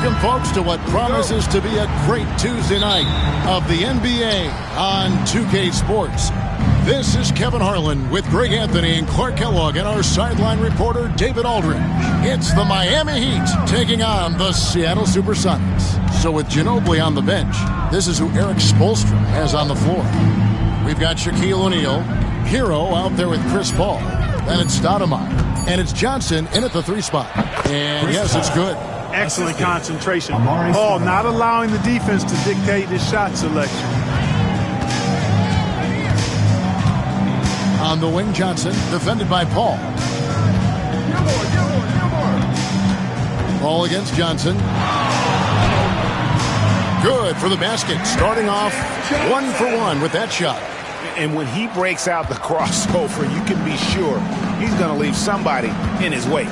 Welcome, folks, to what promises to be a great Tuesday night of the NBA on 2K Sports. This is Kevin Harlan with Greg Anthony and Clark Kellogg and our sideline reporter, David Aldridge. It's the Miami Heat taking on the Seattle Supersonics. So with Ginobili on the bench, this is who Eric Spoelstra has on the floor. We've got Shaquille O'Neal, Hero out there with Chris Paul. Then it's Stoudemire. And it's Johnson in at the 3 spot. And yes, it's good. Excellent concentration. Paul not allowing the defense to dictate his shot selection. On the wing, Johnson, defended by Paul. Paul against Johnson. Good for the basket. Starting off 1 for 1 with that shot. And when he breaks out the crossover, you can be sure he's going to leave somebody in his way.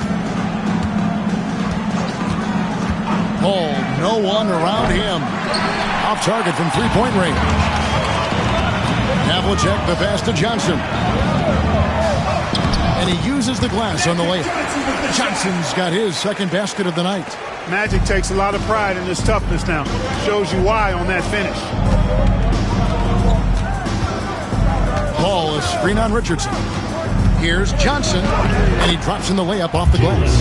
Paul, no one around him. Off target from three-point range. Havlicek, the pass to Johnson. And he uses the glass on the layup. Johnson's got his second basket of the night. Magic takes a lot of pride in his toughness now. Shows you why on that finish. Paul, a screen on Richardson. Here's Johnson, and he drops in the layup off the glass.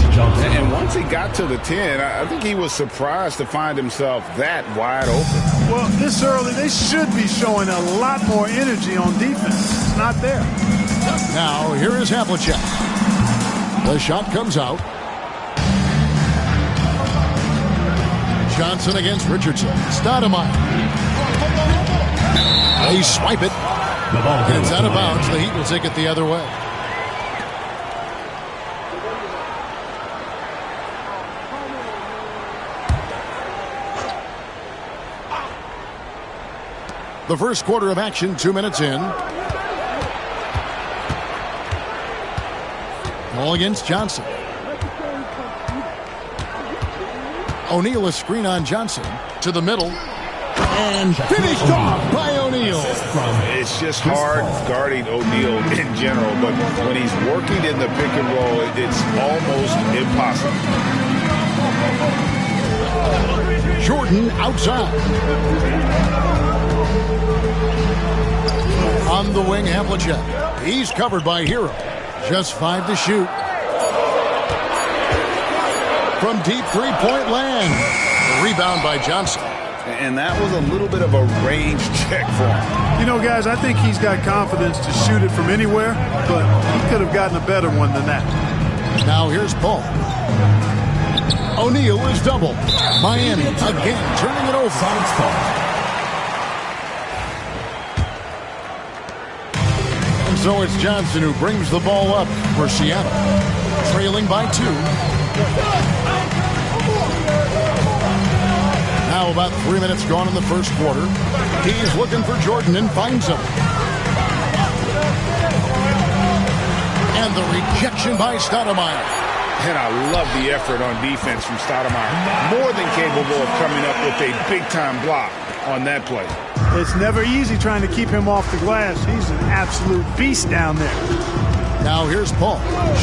And once he got to the 10, I think he was surprised to find himself that wide open. Well, this early, they should be showing a lot more energy on defense. It's not there. Now, here is Havlicek. The shot comes out. Johnson against Richardson. Stoudemire. They swipe it. And it's out of bounds. The Heat will take it the other way. The first quarter of action, 2 minutes in. Ball against Johnson. O'Neal, a screen on Johnson. To the middle. And finished off by O'Neal. It's just hard guarding O'Neal in general, but when he's working in the pick and roll, it's almost impossible. Jordan outside. On the wing, Havlicek. He's covered by Hero. Just 5 to shoot. From deep three-point land. The rebound by Johnson. And that was a little bit of a range check for him. You know, guys, I think he's got confidence to shoot it from anywhere, but he could have gotten a better one than that. Now here's Paul. O'Neal is double. Miami again turning it over. And so it's Johnson who brings the ball up for Seattle. Trailing by 2. Now about 3 minutes gone in the first quarter. He's looking for Jordan and finds him. And the rejection by Stoudemire. And I love the effort on defense from Stoudemire. More than capable of coming up with a big-time block on that play. It's never easy trying to keep him off the glass. He's an absolute beast down there. Now here's Paul.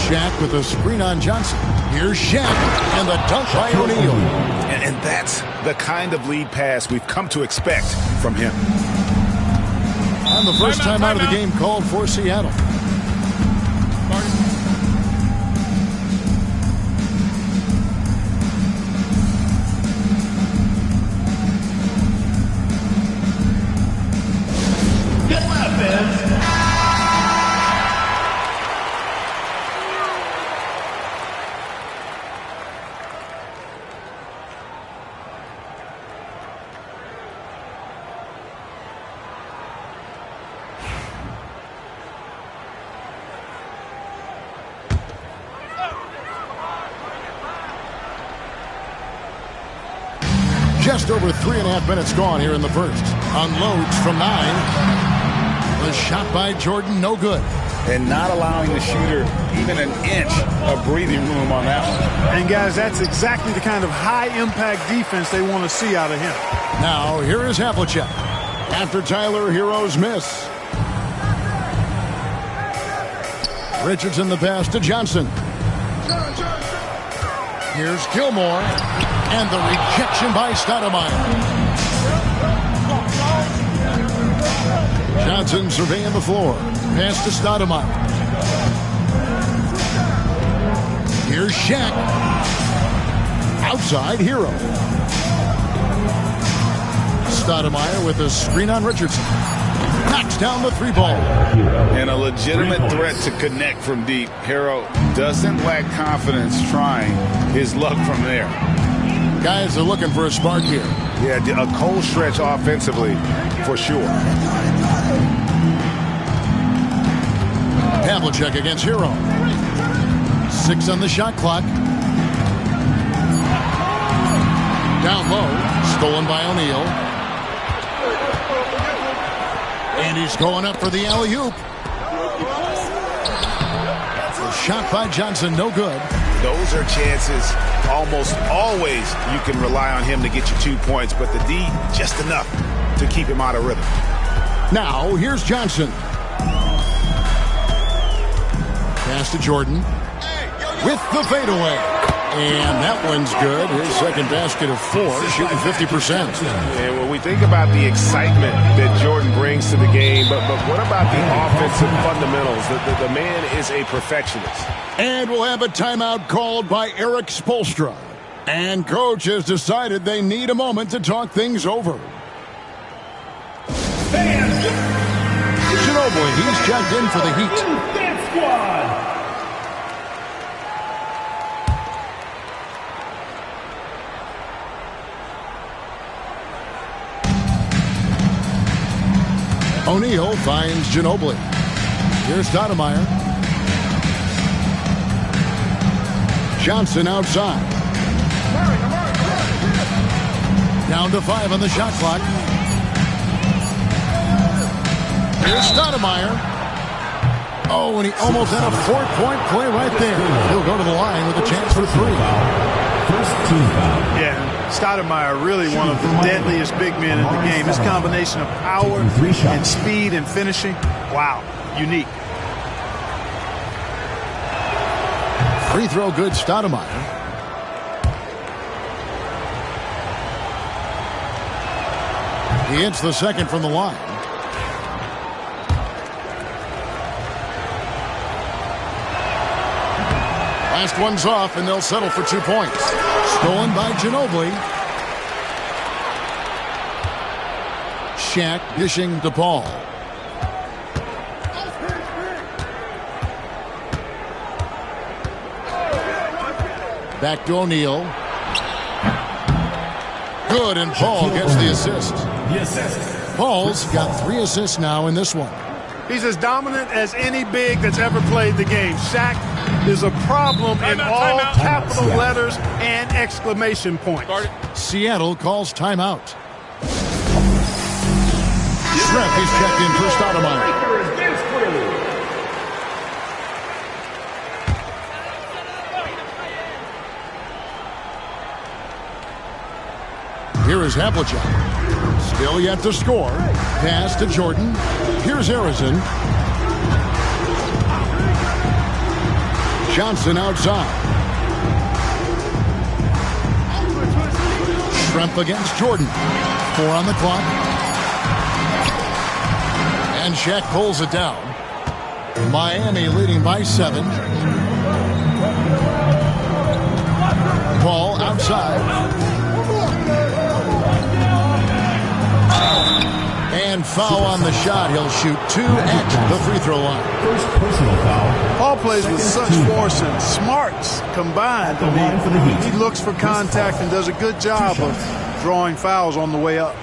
Shaq with a screen on Johnson. Here's Shaq and the dunk by O'Neal. And that's the kind of lead pass we've come to expect from him. And the first time out of the game called for Seattle. Just over 3.5 minutes gone here in the first. Unloads from 9. The shot by Jordan, no good. And not allowing the shooter even an inch of breathing room on that one. And, guys, that's exactly the kind of high-impact defense they want to see out of him. Now, here is Havlicek. After Tyler Hero's miss. Richardson the pass to Johnson. Here's Gilmore. And the rejection by Stoudemire. Johnson surveying the floor. Pass to Stoudemire. Here's Shaq. Outside Hero. Stoudemire with a screen on Richardson. Knocks down the three ball. And a legitimate threat to connect from deep. Hero doesn't lack confidence trying his luck from there. Guys are looking for a spark here. Yeah, a cold stretch offensively for sure. Havlicek against Hero. 6 on the shot clock. Down low. Stolen by O'Neal. And he's going up for the alley-oop. The shot by Johnson, no good. Those are chances almost always you can rely on him to get you 2 points, but the D, just enough to keep him out of rhythm. Now, here's Johnson. Pass to Jordan. With the fadeaway. And that one's good. His second basket of 4, shooting 50%. And when we think about the excitement that Jordan brings to the game, but what about the offensive fundamentals? The man is a perfectionist. And we'll have a timeout called by Eric Spoelstra. And coach has decided they need a moment to talk things over. Ginobili, he's checked in for the Heat. O'Neal finds Ginobili. Here's Stoudemire. Johnson outside. Down to 5 on the shot clock. Here's Stoudemire. Oh, and he almost had a 4-point play right there. He'll go to the line with a chance for 3. First team foul. Yeah, Stoudemire really one of the deadliest big men in the game. His combination of power and speed and finishing, wow, unique. Free throw good, Stoudemire. He hits the second from the line. Last one's off, and they'll settle for 2 points. Stolen by Ginobili. Shaq dishing to Paul. Back to O'Neal. Good, and Paul gets the assist. Paul's got 3 assists now in this one. He's as dominant as any big that's ever played the game. Shaq is a problem in all capital letters and exclamation points. Seattle calls timeout. Schreck is checked in for Stoudemire. Here is Havlicek. Still yet to score. Pass to Jordan. Here's Harrison. Johnson outside. Schrempf against Jordan. 4 on the clock. And Shaq pulls it down. Miami leading by 7. Ball outside. And foul on the shot. He'll shoot 2 at the free throw line. First personal foul. Paul plays with such force and smarts combined. He looks for contact and does a good job of drawing fouls on the way up.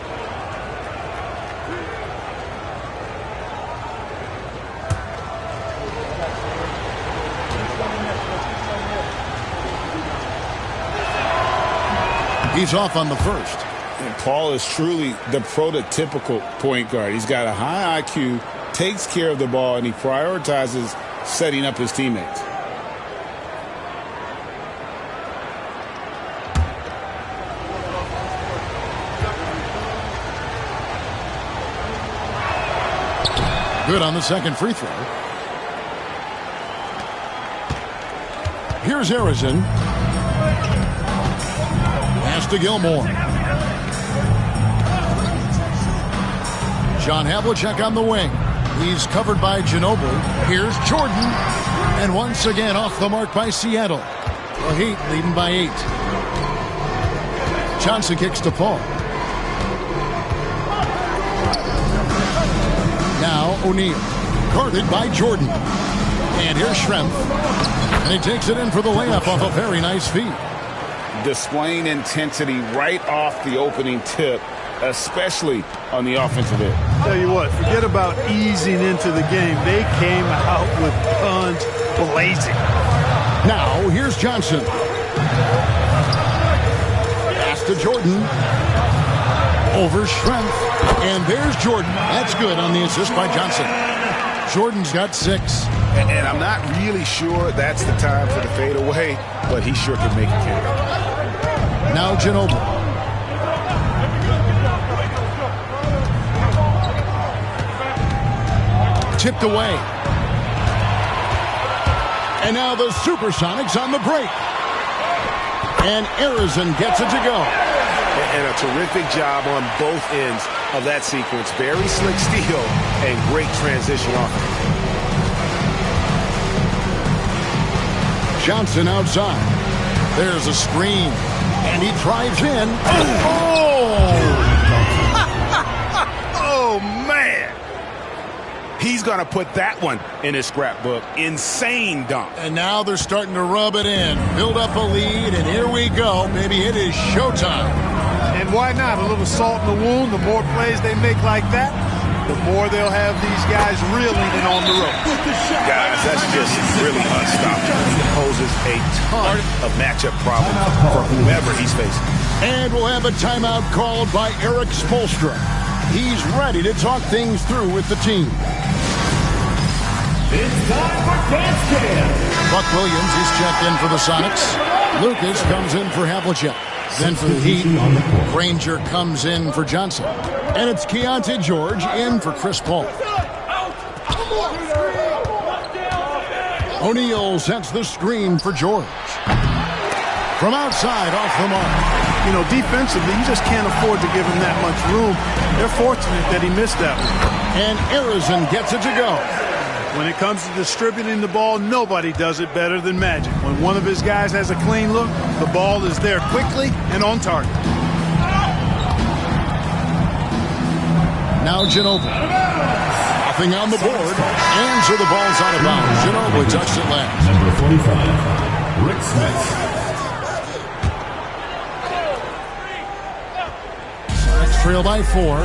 He's off on the first. And Paul is truly the prototypical point guard. He's got a high IQ, takes care of the ball, and he prioritizes setting up his teammates. Good on the second free throw. Here's Harrison. Pass to Gilmore. John Havlicek on the wing. He's covered by Ginobili. Here's Jordan. And once again off the mark by Seattle. The Heat leading by 8. Johnson kicks to Paul. Now O'Neal. Guarded by Jordan. And here's Schrempf. And he takes it in for the layup off a very nice feed. Displaying intensity right off the opening tip, especially on the offensive end. Tell you what, forget about easing into the game. They came out with guns blazing. Now, here's Johnson. Pass to Jordan. Over Schrempf. And there's Jordan. That's good on the assist by Johnson. Jordan's got 6. And I'm not really sure that's the time for the fadeaway, but he sure can make it count. Now Ginobili. Tipped away. And now the Supersonics on the break. And Arizon gets it to go. And a terrific job on both ends of that sequence. Very slick steal and great transition offense. Johnson outside. There's a screen. And he drives in. Oh, man. He's going to put that one in his scrapbook. Insane dunk. And now they're starting to rub it in. Build up a lead, and here we go. Maybe it is showtime. And why not? A little salt in the wound. The more plays they make like that, the more they'll have these guys reeling and on the road. Guys, that's just really unstoppable. He poses a ton of matchup problems for whomever he's facing. And we'll have a timeout called by Eric Spoelstra. He's ready to talk things through with the team. It's time for dance dance. Buck Williams is checked in for the Sonics. Lucas comes in for Havlicek. Then for the Heat, Granger comes in for Johnson. And it's Keontae George in for Chris Paul. O'Neal sets the screen for George. From outside, off the mark. You know, defensively, you just can't afford to give him that much room. They're fortunate that he missed that one. And Arizon gets it to go. When it comes to distributing the ball, nobody does it better than Magic. When one of his guys has a clean look, the ball is there quickly and on target. Now Ginobili. Nothing on the board. And so the ball's out of bounds. Ginobili touched it last. Number 45, Rick Smith. Sonics trail by 4.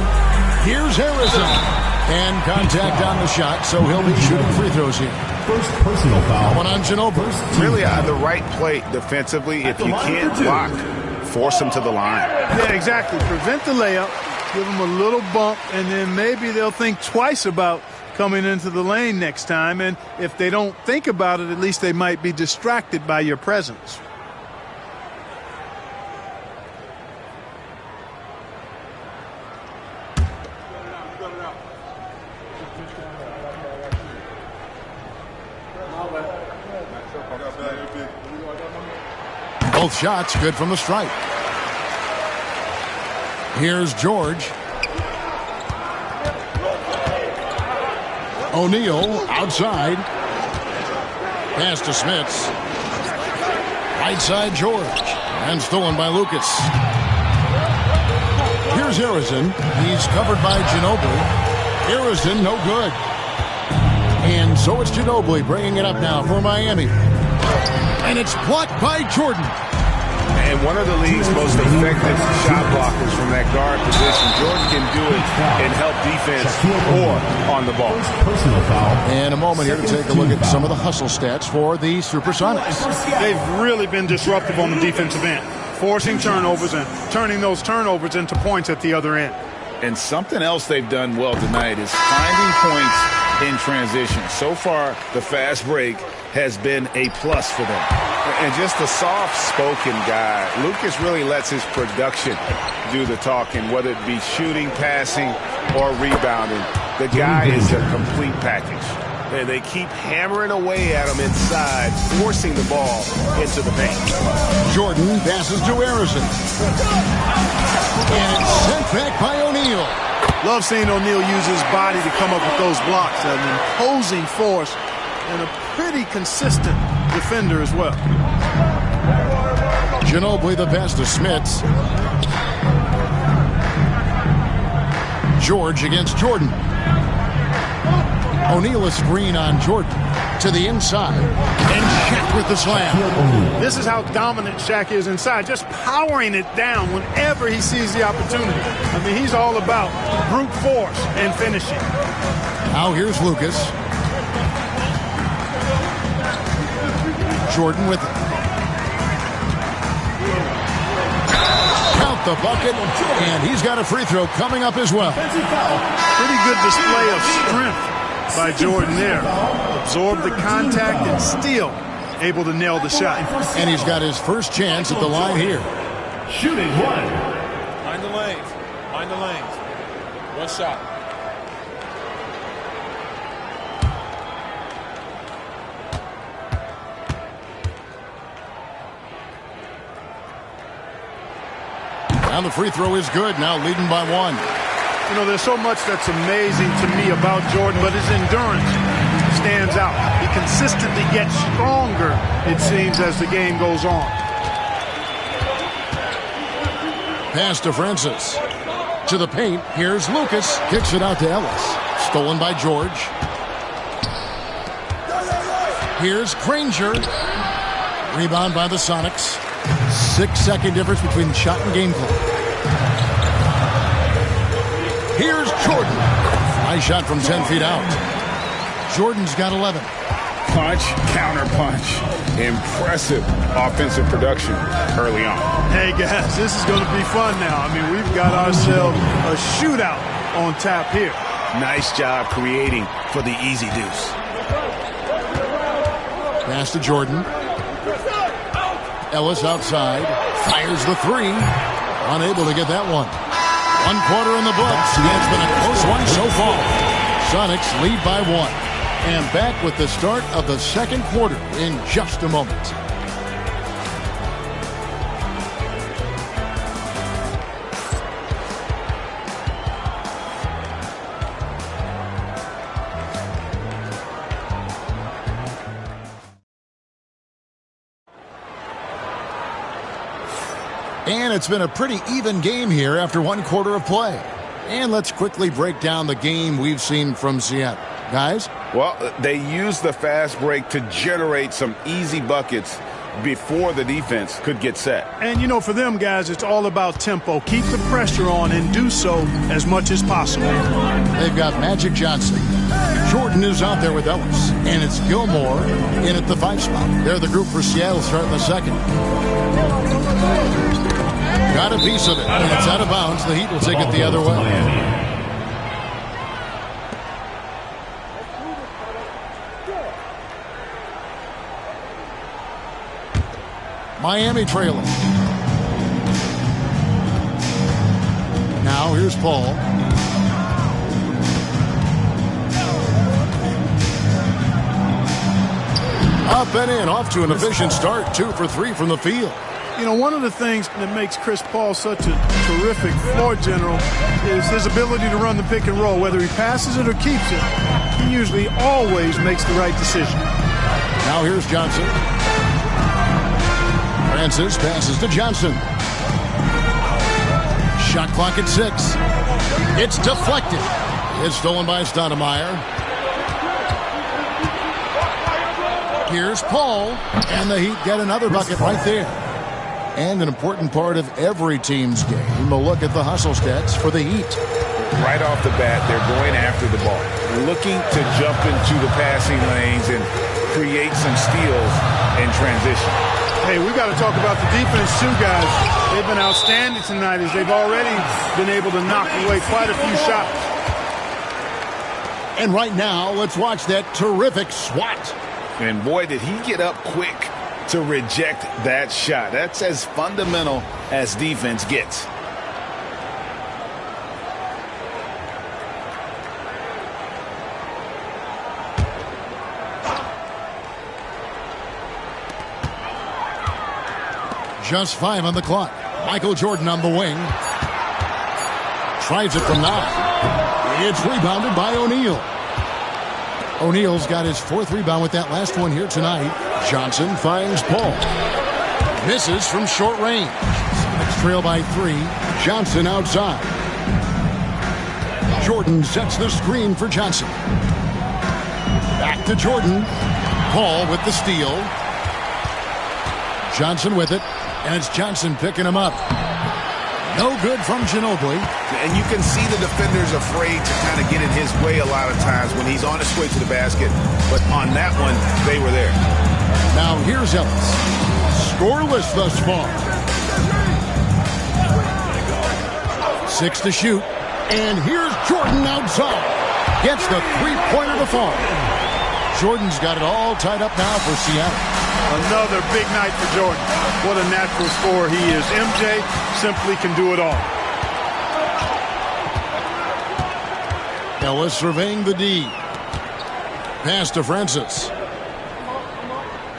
Here's Arizona. And contact on the shot, so he'll be shooting free throws here. First personal foul. One on Ginobili. Really the right play defensively. If you can't block, force him to the line. Yeah, exactly. Prevent the layup, give them a little bump, and then maybe they'll think twice about coming into the lane next time. And if they don't think about it, at least they might be distracted by your presence. Both shots good from the stripe. Here's George. O'Neal outside. Pass to Smits. Right side George. And stolen by Lucas. Here's Arizon. He's covered by Ginobili. Arizon no good. And so it's Ginobili bringing it up now for Miami. And it's blocked by Jordan. And one of the league's most effective shot blockers from that guard position. Jordan can do it and help defense or on the ball. Personal foul. And a moment here to take a look at some of the hustle stats for the Supersonics. They've really been disruptive on the defensive end, forcing turnovers and turning those turnovers into points at the other end. And something else they've done well tonight is finding points in transition. So far, the fast break has been a plus for them. And just a soft-spoken guy. Lucas really lets his production do the talking, whether it be shooting, passing, or rebounding. The guy is a complete package. and they keep hammering away at him inside, forcing the ball into the paint. Jordan passes to Harrison. And it's sent back by O'Neal. Love seeing O'Neal use his body to come up with those blocks. An imposing force and a pretty consistent defender as well. Ginobili the pass to Smits. George against Jordan. O'Neal a screen on Jordan to the inside. And Shaq with the slam. This is how dominant Shaq is inside, just powering it down whenever he sees the opportunity. I mean, he's all about brute force and finishing. Now here's Lucas. Jordan with it. Count the bucket, and he's got a free throw coming up as well. Pretty good display of strength by Jordan there. Absorbed the contact and still able to nail the shot. And he's got his first chance at the line here. Shooting one. Mind the lanes. Mind the lanes. One shot. And the free throw is good, now leading by one. You know, there's so much that's amazing to me about Jordan, but his endurance stands out. He consistently gets stronger, it seems, as the game goes on. Pass to Francis. To the paint, here's Lucas. Kicks it out to Ellis. Stolen by George. Here's Granger. Rebound by the Sonics. 6-second difference between shot and game clock. Here's Jordan. Nice shot from 10 feet out. Jordan's got 11. Punch, counter punch. Impressive offensive production early on. Hey, guys, this is going to be fun now. I mean, we've got ourselves a shootout on tap here. Nice job creating for the easy deuce. Pass to Jordan. Ellis outside. Fires the three. Unable to get that one. 1 quarter in the books. It's been a close one so far. Sonics lead by 1. And back with the start of the second quarter in just a moment. And it's been a pretty even game here after 1 quarter of play. And let's quickly break down the game we've seen from Seattle. Guys? Well, they used the fast break to generate some easy buckets before the defense could get set. And, you know, for them, guys, it's all about tempo. Keep the pressure on and do so as much as possible. They've got Magic Johnson. Jordan is out there with Ellis. And it's Gilmore in at the 5 spot. They're the group for Seattle starting the second. Got a piece of it, and it's out of bounds. The Heat will take it the other way. Miami trailing. Now here's Paul. Up and in, off to an efficient start. 2 for 3 from the field. You know, one of the things that makes Chris Paul such a terrific floor general is his ability to run the pick and roll. Whether he passes it or keeps it, he usually always makes the right decision. Now here's Johnson. Francis passes to Johnson. Shot clock at 6. It's deflected. It's stolen by Stoudemire. Here's Paul, and the Heat get another bucket right there. And an important part of every team's game, we'll look at the hustle stats for the Heat. Right off the bat, they're going after the ball, looking to jump into the passing lanes and create some steals in transition. Hey, we got to talk about the defense too, guys. They've been outstanding tonight as they've already been able to knock away quite a few shots. And right now, let's watch that terrific swat. And boy, did he get up quick to reject that shot. That's as fundamental as defense gets. Just 5 on the clock. Michael Jordan on the wing. Tries it from 9. It's rebounded by O'Neal. O'Neal's got his 4th rebound with that last one here tonight. Johnson finds Paul. Misses from short range. Celtics trail by 3. Johnson outside. Jordan sets the screen for Johnson. Back to Jordan. Paul with the steal. Johnson with it. And it's Johnson picking him up. No good from Ginobili. And you can see the defenders afraid to kind of get in his way a lot of times when he's on his way to the basket. But on that one, they were there. Now here's Ellis. Scoreless thus far. 6 to shoot. And here's Jordan outside. Gets the three-pointer to fall. Jordan's got it all tied up now for Seattle. Another big night for Jordan. What a natural scorer he is. MJ simply can do it all. Ellis surveying the D. Pass to Francis.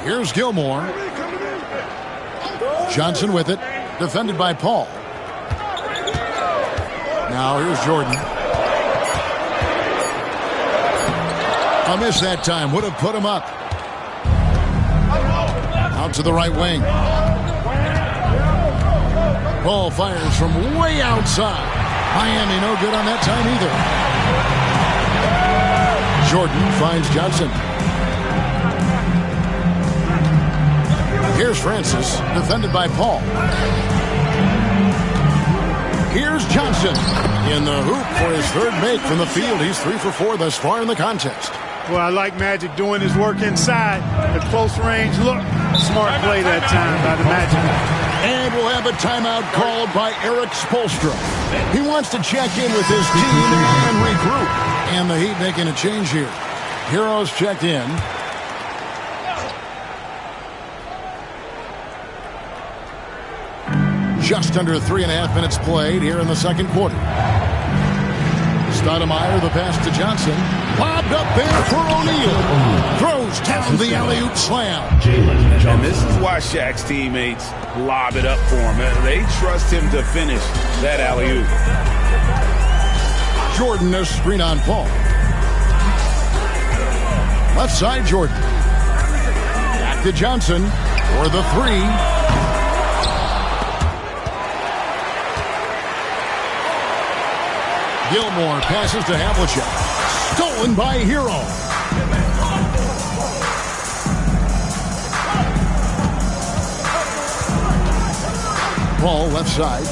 Here's Gilmore. Johnson with it. Defended by Paul. Now here's Jordan. A miss that time. Would have put him up. Out to the right wing. Ball fires from way outside. Miami no good on that time either. Jordan finds Johnson. Here's Francis, defended by Paul. Here's Johnson in the hoop for his 3rd make from the field. He's 3 for 4 thus far in the contest. Well, I like Magic doing his work inside. The close range look. Smart play that time by the Magic. And we'll have a timeout called by Eric Spoelstra. He wants to check in with his team and regroup. And the Heat making a change here. Heroes checked in. Just under 3.5 minutes played here in the second quarter. Stoudemire, the pass to Johnson. Lobbed up there for O'Neal. Throws down the alley-oop slam. And this is why Shaq's teammates lob it up for him. They trust him to finish that alley-oop. Jordan, a screen on Paul. Left side, Jordan. Back to Johnson for the 3. Gilmore passes to Havlicek. Stolen by Hero. Paul left side.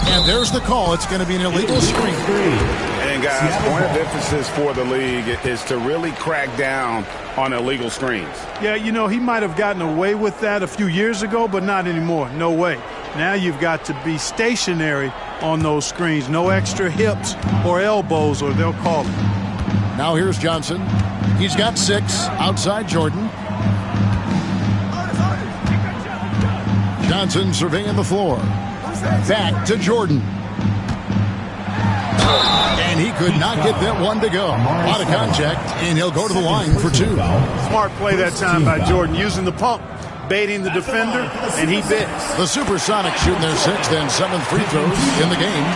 And there's the call. It's going to be an illegal screen. And guys, point of emphasis for the league is to really crack down on illegal screens. Yeah, you know, he might have gotten away with that a few years ago, but not anymore. No way. Now you've got to be stationary on those screens. No extra hips or elbows, or they'll call it. Now here's Johnson. He's got 6 outside Jordan. Johnson surveying the floor. Back to Jordan. And he could not get that one to go. A lot of contact, and he'll go to the line for 2. Smart play that time by Jordan, using the pump, baiting the defender, and he bit. The Supersonics shooting their 6th and 7th free throws in the game.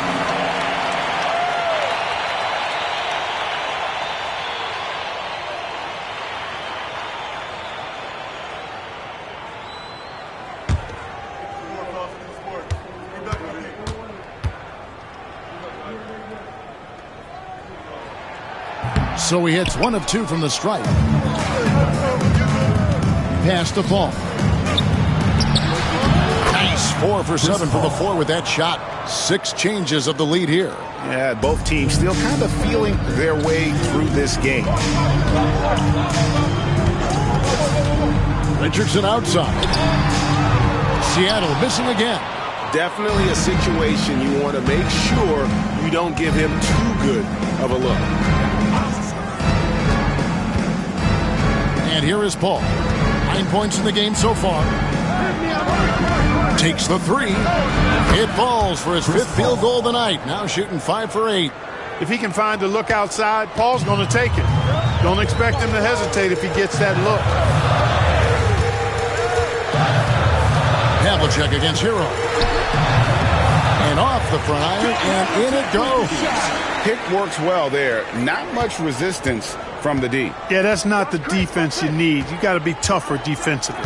So he hits 1 of 2 from the stripe. Pass to Paul. Nice 4 for 7 for the 4 with that shot. 6 changes of the lead here. Yeah, both teams still kind of feeling their way through this game. Richardson outside. Seattle missing again. Definitely a situation you want to make sure you don't give him too good of a look. And here is Paul. 9 points in the game so far. Takes the 3. It falls for his 5th field goal of the night. Now shooting 5 for 8. If he can find a look outside, Paul's going to take it. Don't expect him to hesitate if he gets that look. Havlicek against Hero. And off the front iron, and in it goes. Pick works well there. Not much resistance from the D. Yeah, that's not the defense you need. You got to be tougher defensively.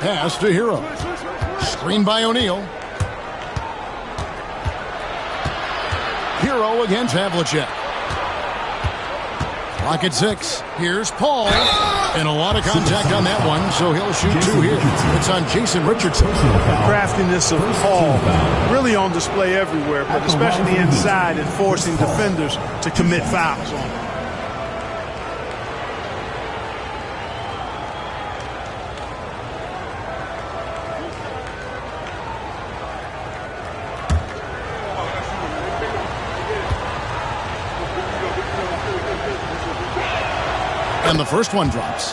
Pass to Hero. Screen by O'Neal. Hero against Havlicek. Clock at 6. Here's Paul. And a lot of contact on that one, so he'll shoot 2 here. It's on Jason Richardson. The craftiness of Paul really on display everywhere, but especially inside and forcing defenders to commit fouls on him. And the first one drops.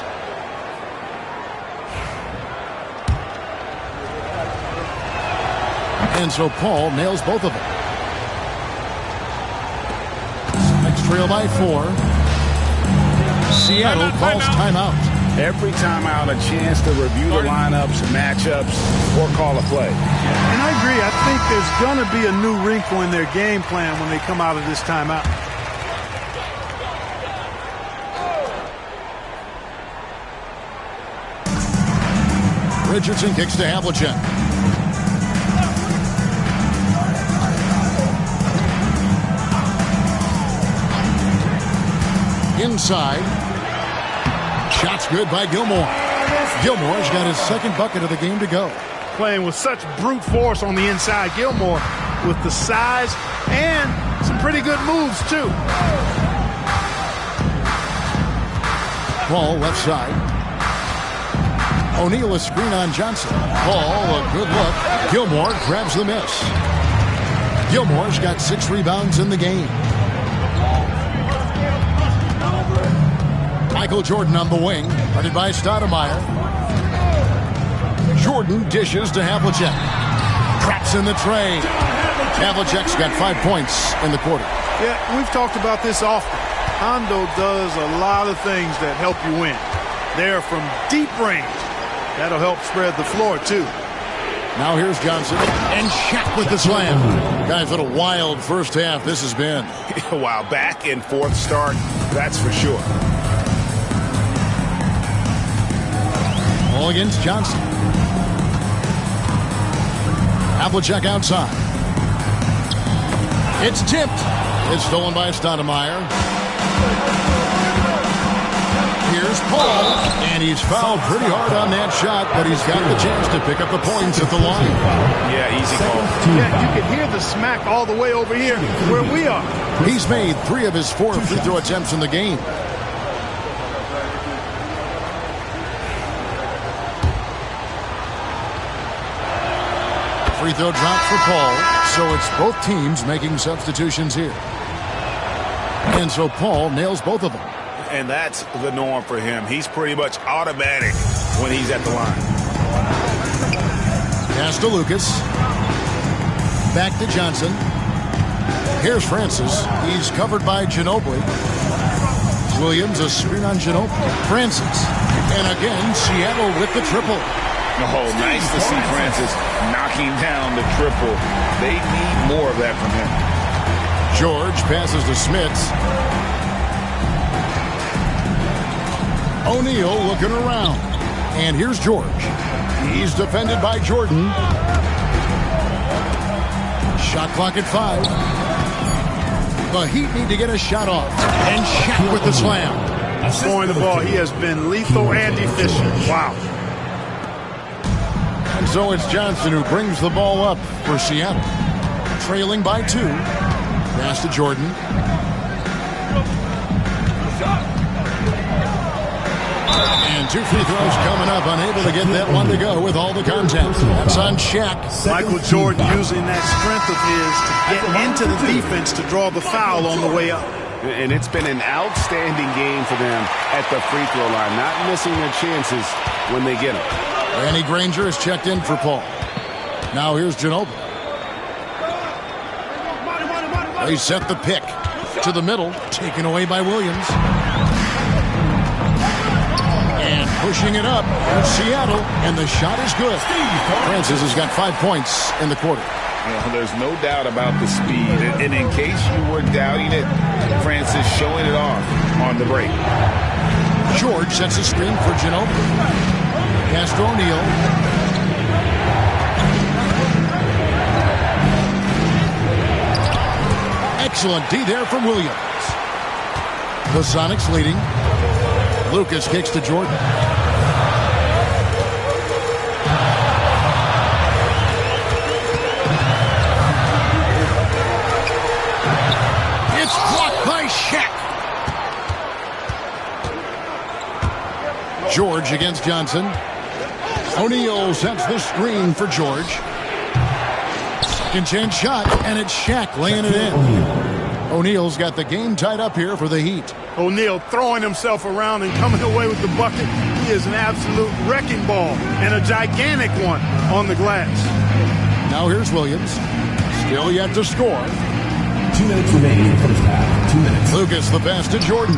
And so Paul nails both of them. Next trail by 4. Seattle calls timeout. Every timeout, a chance to review the lineups, matchups, or call a play. And I agree. I think there's going to be a new wrinkle in their game plan when they come out of this timeout. Richardson kicks to Havlicek. Inside. Shot's good by Gilmore. Gilmore's got his second bucket of the game to go. Playing with such brute force on the inside. Gilmore with the size and some pretty good moves, too. Paul left side. O'Neal a screen on Johnson. Paul a good look. Gilmore grabs the miss. Gilmore's got 6 rebounds in the game. Michael Jordan on the wing, guarded by Stoudemire. Jordan dishes to Havlicek. Traps in the tray. Havlicek's got 5 points in the quarter. Yeah, we've talked about this often. Hondo does a lot of things that help you win. They're from deep range. That'll help spread the floor, too. Now here's Johnson. And Shaq with the slam. Guys, what a wild first half this has been. Wow, back and forth start, that's for sure. Ball against Johnson. Havlicek outside. It's tipped. It's stolen by Stoudemire. Here's Paul, and he's fouled pretty hard on that shot, but he's got the chance to pick up the points at the line. Yeah, easy call. Yeah, you can hear the smack all the way over here where we are. He's made 3 of his 4 free throw attempts in the game. Free throw drop for Paul, so it's both teams making substitutions here. And so Paul nails both of them. And that's the norm for him. He's pretty much automatic when he's at the line. Pass to Lucas. Back to Johnson. Here's Francis. He's covered by Ginobili. Williams a screen on Ginobili. Francis. And again, Seattle with the triple. Oh, nice to see Francis knocking down the triple. They need more of that from him. George passes to Smits. O'Neal looking around. And here's George. He's defended by Jordan. Shot clock at 5. The Heat need to get a shot off. And Shaq with the slam. Scoring the ball, he has been lethal and efficient. Wow. And so it's Johnson who brings the ball up for Seattle. Trailing by 2. Pass to Jordan. And 2 free throws coming up. Unable to get that one to go with all the contact. That's on Shaq. Michael Jordan using that strength of his to get into the defense to draw the foul on the way up. And it's been an outstanding game for them at the free throw line. Not missing their chances when they get them. Danny Granger is checked in for Paul. Now here's Ginobili. They set the pick to the middle, taken away by Williams. And pushing it up. Here's Seattle, and the shot is good. Francis has got 5 points in the quarter. Well, there's no doubt about the speed. And in case you were doubting it, Francis showing it off on the break. George sets a screen for Ginobili. Pass to O'Neal. Excellent D there from Williams. The Sonics leading. Lucas kicks to Jordan. It's blocked by Shaq. George against Johnson. O'Neal sets the screen for George. Second chance shot, and it's Shaq laying it in. O'Neal's got the game tied up here for the Heat. O'Neal throwing himself around and coming away with the bucket. He is an absolute wrecking ball and a gigantic one on the glass. Now here's Williams. Still yet to score. 2 minutes remaining in the first half. 2 minutes. Lucas, the pass to Jordan.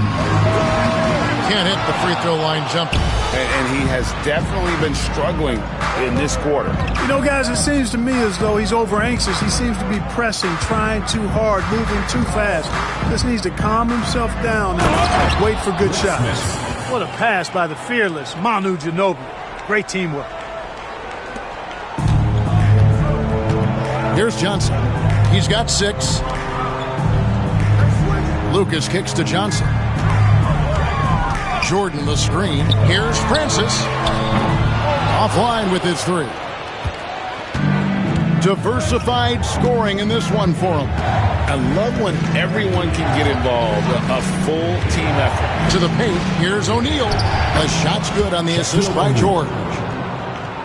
Can't hit the free throw line jumper. And he has definitely been struggling in this quarter. You know, guys, it seems to me as though he's over anxious. He seems to be pressing, trying too hard, moving too fast. Just needs to calm himself down and wait for good shots. What a pass by the fearless Manu Ginobili. Great teamwork. Here's Johnson. He's got 6. Lucas kicks to Johnson. Jordan the screen. Here's Francis. Offline with his 3. Diversified scoring in this one for him. I love when everyone can get involved. A full team effort. To the paint. Here's O'Neal. The shot's good on the assist by George.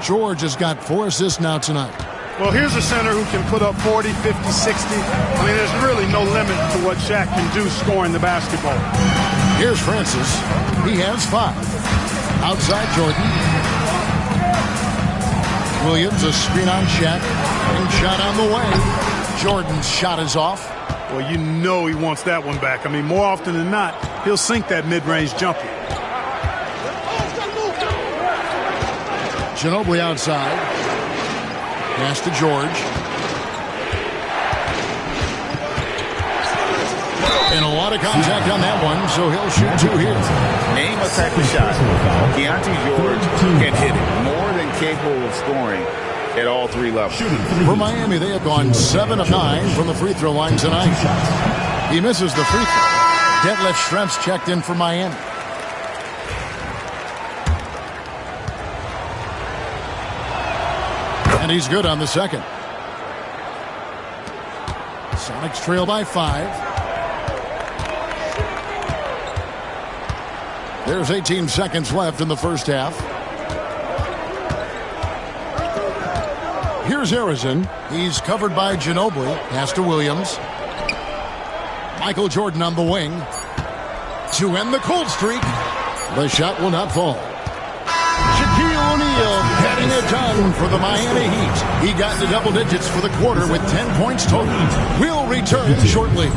George has got 4 assists now tonight. Well, here's a center who can put up 40, 50, 60. I mean, there's really no limit to what Shaq can do scoring the basketball. Here's Francis. He has 5. Outside Jordan. Williams, a screen on Shaq. And shot on the way. Jordan's shot is off. Well, you know he wants that one back. I mean, more often than not, he'll sink that mid-range jumper. Ginobili outside. Pass to George. And a lot of contact on that one, so he'll shoot 2 here. Name a type of shot Keontae George can hit it. More than capable of scoring at all 3 levels. For Miami, they have gone 7 of 9 from the free throw line tonight. He misses the free throw. Detlef Schrempf's checked in for Miami. And he's good on the second. Sonics trail by 5. There's 18 seconds left in the first half. Here's Harrison. He's covered by Ginobili. Pass to Williams. Michael Jordan on the wing. To end the cold streak. The shot will not fall. Shaquille O'Neal getting it done for the Miami Heat. He got to double digits for the quarter with 10 points total. We'll return shortly.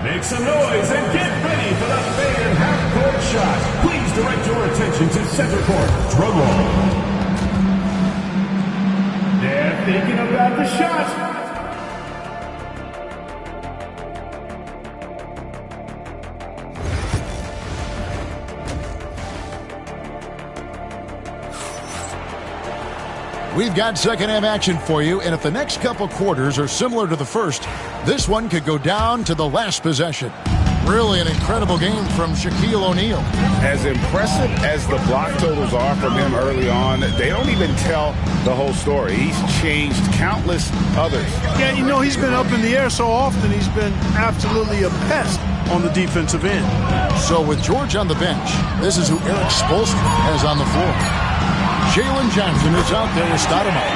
Make some noise and get ready for the famed half-court shot. Please direct your attention to center court. Drum roll. They're thinking about the shot. We've got second half action for you, and if the next couple quarters are similar to the first, this one could go down to the last possession. Really an incredible game from Shaquille O'Neal. As impressive as the block totals are from him early on, they don't even tell the whole story. He's changed countless others. Yeah, you know, he's been up in the air so often, he's been absolutely a pest on the defensive end. So with George on the bench, this is who Eric Spoelstra has on the floor. Jalen Johnson is out there with Stoudemire.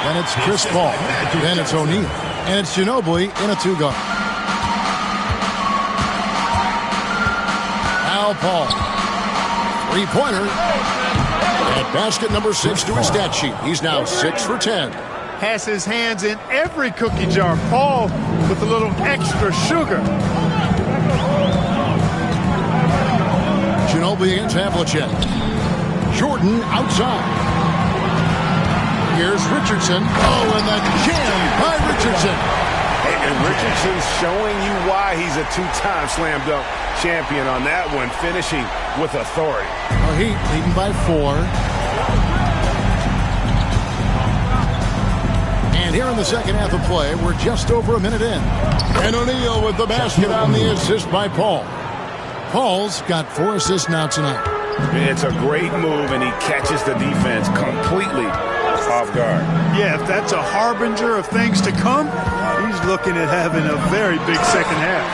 Then it's Chris Paul. Then it's O'Neal. And it's Ginobili in a 2-guard. Al Paul. 3-pointer. At basket number 6 to his stat sheet. He's now 6 for 10. Has his hands in every cookie jar. Paul with a little extra sugar. Ginobili against Havlicek. Jordan outside. Here's Richardson. Oh, and the jam by Richardson. And Richardson's showing you why he's a two-time slam dunk champion on that one, finishing with authority. Well, Heat leading by 4. And here in the second half of play, we're just over a minute in. And O'Neal with the basket on the assist by Paul. Paul's got 4 assists now tonight. It's a great move, and he catches the defense completely off guard. Yeah, if that's a harbinger of things to come, he's looking at having a very big second half.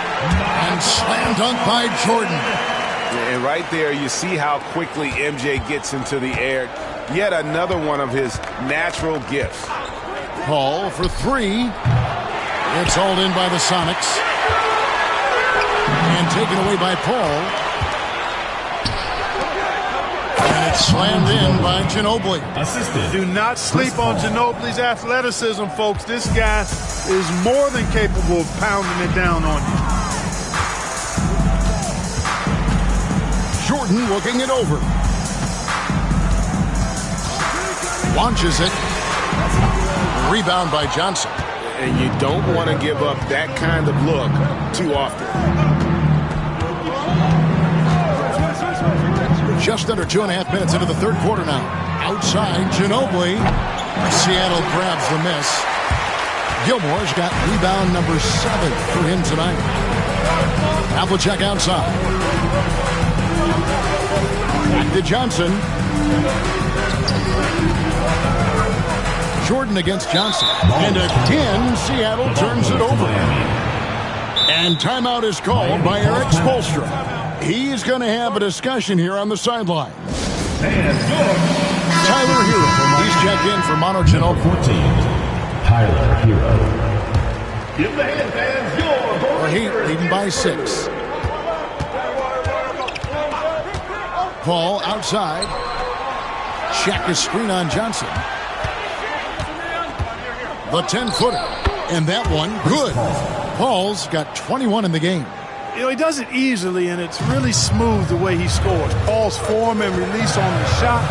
And slam dunk by Jordan. And right there, you see how quickly MJ gets into the air. Yet another one of his natural gifts. Paul for 3. It's hauled in by the Sonics. And taken away by Paul. And it's slammed in by Ginobili. Do not sleep on Ginobili's athleticism, folks. This guy is more than capable of pounding it down on you. Jordan looking it over. Launches it. Rebound by Johnson. And you don't want to give up that kind of look too often. Just under 2.5 minutes into the third quarter now. Outside, Ginobili. Seattle grabs the miss. Gilmore's got rebound number 7 for him tonight. Havlicek outside. Back to Johnson. Jordan against Johnson. And again, Seattle turns it over. And timeout is called by Eric Spoelstra. He's going to have a discussion here on the sideline. Tyler Hero. He's checked in for Mono Ginobili. 14. Tyler Hero. Give the hand fans your The Heat leading by 6. Paul outside. Check his screen on Johnson. The 10-footer. And that one, good. Paul's got 21 in the game. You know, he does it easily, and it's really smooth the way he scores. Paul's form and release on the shot,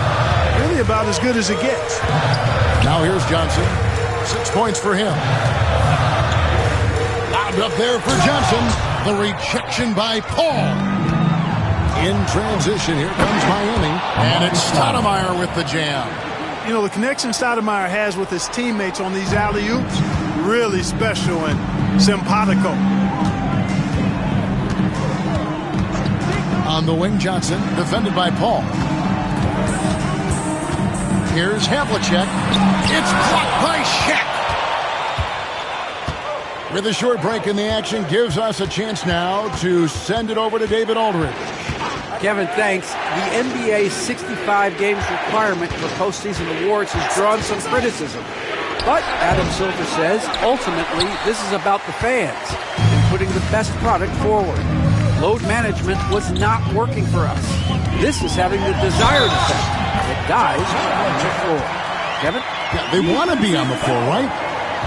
really about as good as it gets. Now here's Johnson. 6 points for him. Lobbed up there for Johnson. The rejection by Paul. In transition, here comes Miami. And it's Stoudemire with the jam. You know, the connection Stoudemire has with his teammates on these alley-oops, really special and simpatico. On the wing, Johnson, defended by Paul. Here's Havlicek. It's blocked by Shaq. With a short break in the action, gives us a chance now to send it over to David Aldridge. Kevin, thanks. The NBA's 65 games requirement for postseason awards has drawn some criticism. But, Adam Silver says, ultimately, this is about the fans and putting the best product forward. Load management was not working for us. This is having the desired effect. The guys are on the floor. Kevin? Yeah, they want to be on the floor, right?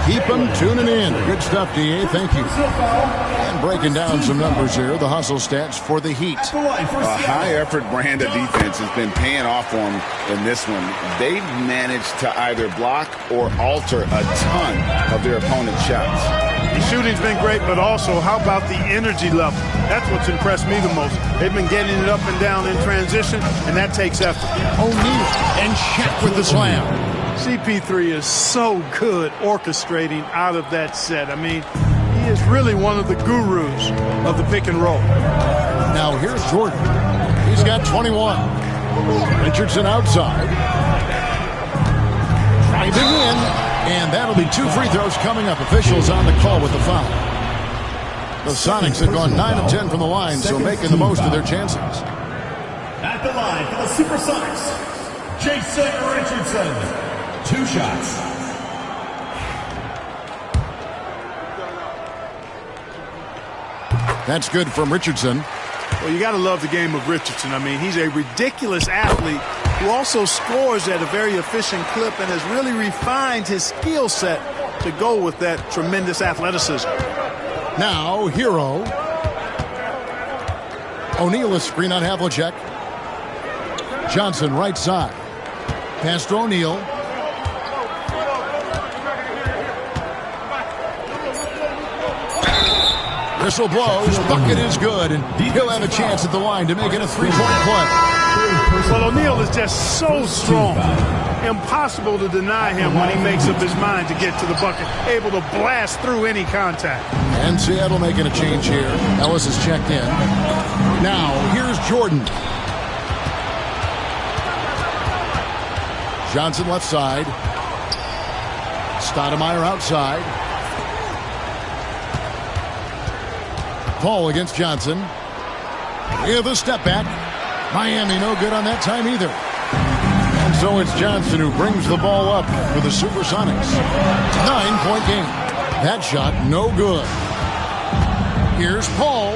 Keep them tuning in. Good stuff, D.A. Thank you. And breaking down some numbers here, the hustle stats for the Heat. A high-effort brand of defense has been paying off for them in this one. They've managed to either block or alter a ton of their opponent's shots. The shooting's been great, but also, how about the energy level? That's what's impressed me the most. They've been getting it up and down in transition, and that takes effort. O'Neal and Shaq with the slam. CP3 is so good orchestrating out of that set. I mean, he is really one of the gurus of the pick and roll. Now here's Jordan. He's got 21. Richardson outside. Driving in. And that'll be 2 free throws coming up. Officials on the call with the foul. The Sonics have gone 9 of 10 from the line, so making the most of their chances. At the line for the Supersonics, Jason Richardson. 2 shots. That's good from Richardson. Well, you got to love the game of Richardson. I mean, he's a ridiculous athlete who also scores at a very efficient clip and has really refined his skill set to go with that tremendous athleticism. Now, Hero. O'Neal is screen on Havlicek. Johnson right side. Pass to O'Neal. Whistle blows. Bucket is good, and he'll have a chance at the line to make it a three-point play. Well, O'Neal is just so strong. Impossible to deny him when he makes up his mind to get to the bucket. Able to blast through any contact. And Seattle making a change here. Ellis is checked in. Now, here's Jordan. Johnson left side. Stoudemire outside. Paul against Johnson. With a step back. Miami no good on that time either. And so it's Johnson who brings the ball up for the Supersonics. 9-point game. That shot no good. Here's Paul.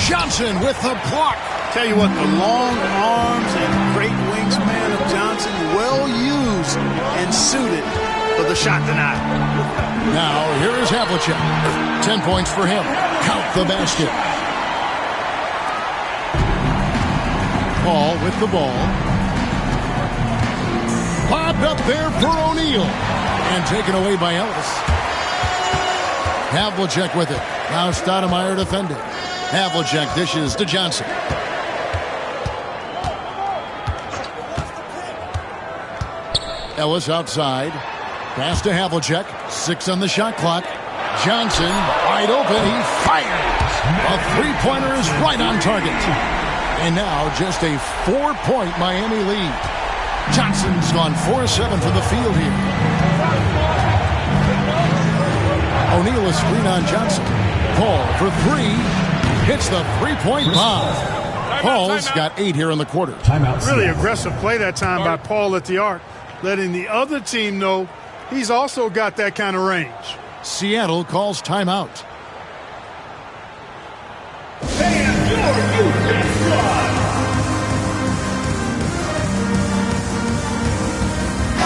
Johnson with the block. Tell you what, the long arms and great wingspan of Johnson, well used and suited for the shot tonight. Now, here is Havlicek. 10 points for him. Count the basket. Paul with the ball. Lobbed up there for O'Neal. And taken away by Ellis. Havlicek with it. Now Stoudemire defending. Havlicek dishes to Johnson. Ellis outside. Pass to Havlicek. 6 on the shot clock. Johnson wide open. He fires. A three-pointer is right on target. And now just a 4-point Miami lead. Johnson's gone 4-7 from the field here. O'Neal a screen on Johnson. Paul for 3. Hits the three-point bomb. Paul's got 8 here in the quarter. Really aggressive play that time by Paul at the arc, letting the other team know he's also got that kind of range. Seattle calls timeout. And your U.S. squad.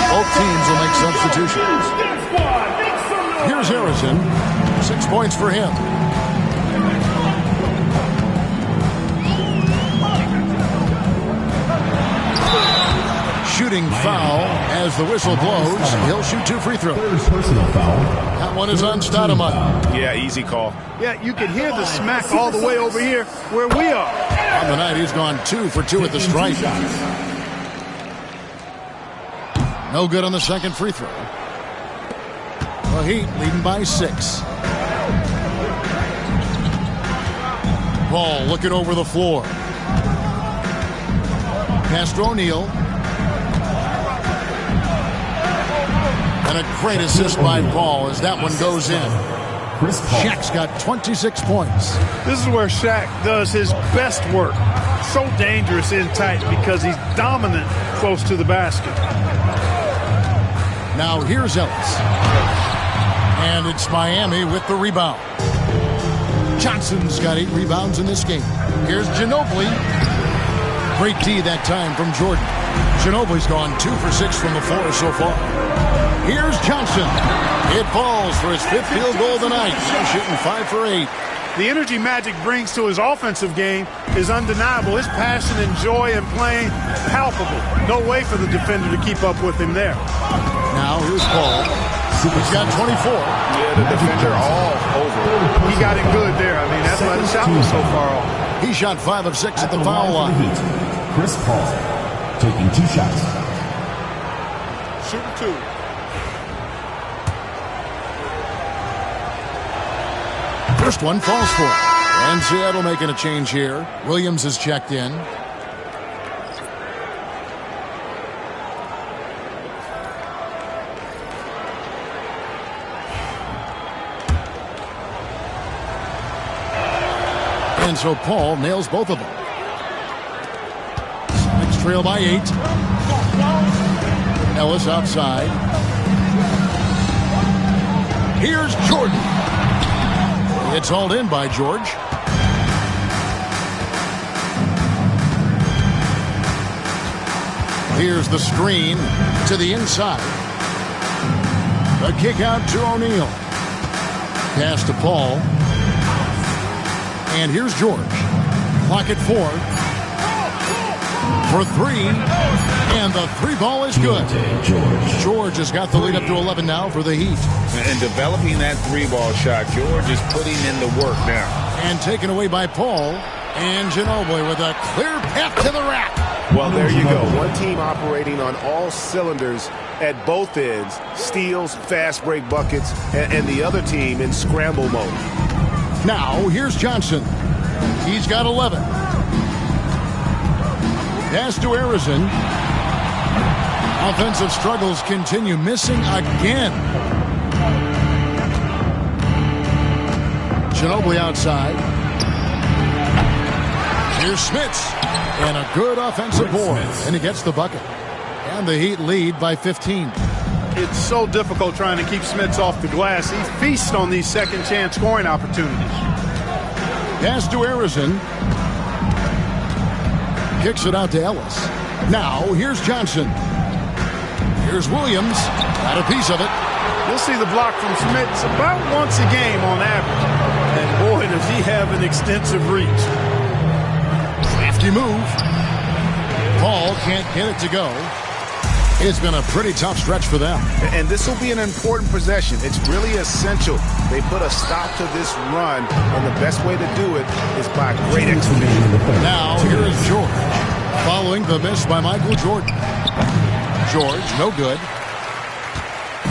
Both teams will make substitutions. Here's Harrison. 6 points for him. Shooting foul as the whistle blows. He'll shoot 2 free throws. Personal foul. That one is on Stoudemire. Yeah, easy call. Yeah, you can hear the smack all the way over here where we are. On the night, he's gone 2 for 2 at the stripe. No good on the second free throw. The Heat leading by 6. Paul looking over the floor. Pass to O'Neal. And a great assist by Paul as that one goes in. Shaq's got 26 points. This is where Shaq does his best work. So dangerous in tight because he's dominant close to the basket. Now here's Ellis. And it's Miami with the rebound. Johnson's got 8 rebounds in this game. Here's Ginobili. Great D that time from Jordan. Ginobili's gone 2 for 6 from the floor so far. Here's Johnson. It falls for his 5th field goal tonight. He's shooting 5 for 8. The energy Magic brings to his offensive game is undeniable. His passion and joy in playing, palpable. No way for the defender to keep up with him there. Now here's Paul. He's got 24. Yeah, the defender all over. He got it good there. I mean, that's why the shot was so far off. He shot 5 of 6 at the foul line. Chris Paul taking 2 shots. Shooting 2. First one falls for it. And Seattle making a change here. Williams is checked in. And so Paul nails both of them. Sonics trail by 8. Ellis outside. Here's Jordan. It's hauled in by George. Here's the screen to the inside. A kick out to O'Neal. Pass to Paul. And here's George. Clock at 4. for three. And the three ball is good. George has got the lead up to 11 now for the Heat. And developing that three ball shot, George is putting in the work now. And taken away by Paul. And Ginobili with a clear path to the rack. Well, there you go. One team operating on all cylinders at both ends. Steals, fast break buckets, and the other team in scramble mode. Now, here's Johnson. He's got 11. Pass to Arizin. Offensive struggles continue. Missing again. Ginobili outside. Here's Smits. And a good offensive board. And he gets the bucket. And the Heat lead by 15. It's so difficult trying to keep Smits off the glass. He feasts on these second chance scoring opportunities. Pass to Arizin. Kicks it out to Ellis. Now, here's Johnson. Here's Williams. Got a piece of it. You'll see the block from Smits about once a game on average. And boy, does he have an extensive reach. Crafty move. Paul can't get it to go. It's been a pretty tough stretch for them. And this will be an important possession. It's really essential. They put a stop to this run, and the best way to do it is by great execution. Now, here is George. Following the miss by Michael Jordan. George, no good.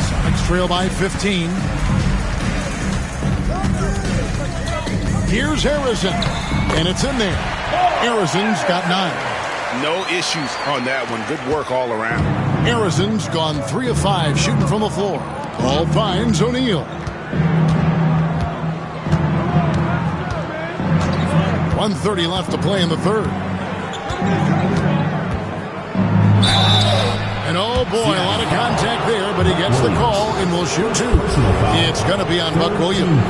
Sonics trail by 15. Here's Arizin. And it's in there. Arizin's got 9. No issues on that one. Good work all around. Arizin's gone 3 of 5 shooting from the floor. Paul finds O'Neal. 1:30 left to play in the third. And oh boy, a lot of contact there, but he gets the call and will shoot 2. It's going to be on Buck Williams.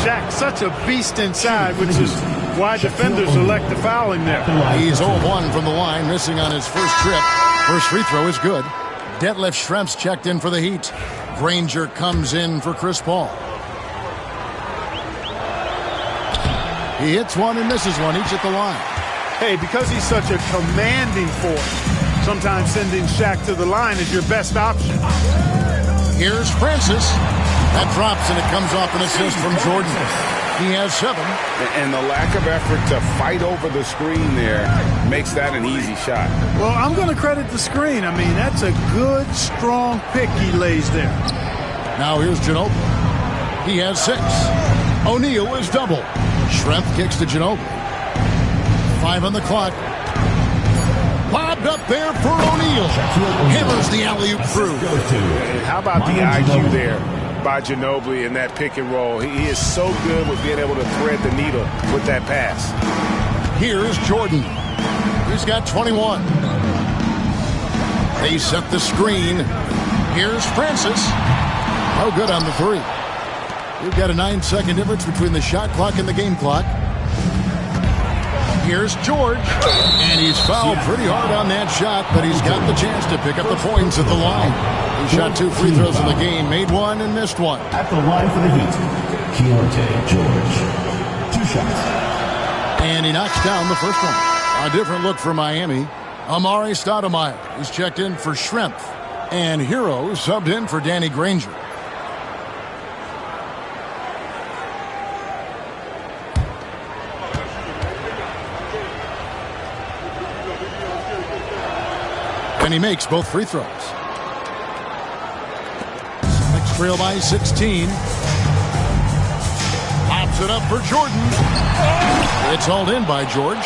Shaq, such a beast inside, which is why defenders elect to foul him there. He's 0-1 from the line, missing on his first trip. First free throw is good. Detlef Schrempf's checked in for the Heat. Granger comes in for Chris Paul. He hits one and misses one, each at the line. Hey, because he's such a commanding force, sometimes sending Shaq to the line is your best option. Here's Francis. That drops and it comes off an assist from Jordan. He has 7. And the lack of effort to fight over the screen there makes that an easy shot. Well, I'm going to credit the screen. I mean, that's a good, strong pick he lays there. Now here's Ginobili. He has 6. O'Neal is double. Schrempf kicks to Ginobili. 5 on the clock. Lobbed up there for O'Neal. Hammers the alley-oop through. And how about the IQ there by Ginobili in that pick and roll? He is so good with being able to thread the needle with that pass. Here's Jordan. He's got 21. They set the screen. Here's Francis. No good on the 3. We've got a 9-second difference between the shot clock and the game clock. Here's George. And he's fouled pretty hard on that shot, but he's got the chance to pick up the points at the line. He shot 2 free throws in the game, made 1 and missed 1. At the line for the Heat, Keontae George. 2 shots. And he knocks down the first one. A different look for Miami. Amari Stoudemire is checked in for Schrempf. And Hero subbed in for Danny Granger. And he makes both free throws. Sonics trail by 16. Pops it up for Jordan. It's hauled in by George.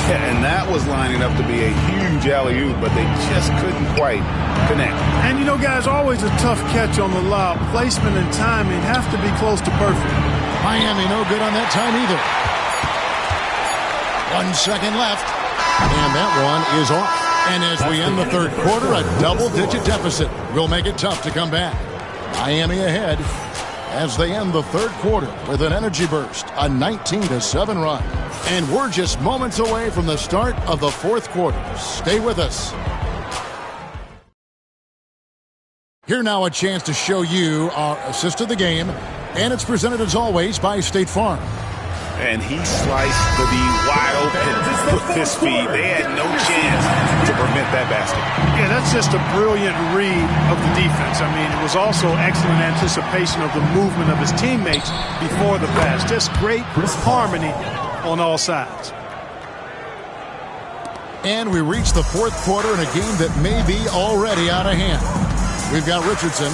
Yeah, and that was lining up to be a huge alley-oop, but they just couldn't quite connect. And you know, guys, always a tough catch on the lob. Placement and timing have to be close to perfect. Miami no good on that time either. 1 second left. And that one is off. And as we end the third quarter, a double-digit deficit will make it tough to come back. Miami ahead as they end the third quarter with an energy burst, a 19-7 run. And we're just moments away from the start of the fourth quarter. Stay with us. Here now a chance to show you our assist of the game, and it's presented as always by State Farm. And he sliced the D wide open with his speed. They had no chance to prevent that basket. Yeah, that's just a brilliant read of the defense. I mean, it was also excellent anticipation of the movement of his teammates before the pass. Just great harmony on all sides. And we reach the fourth quarter in a game that may be already out of hand. We've got Richardson.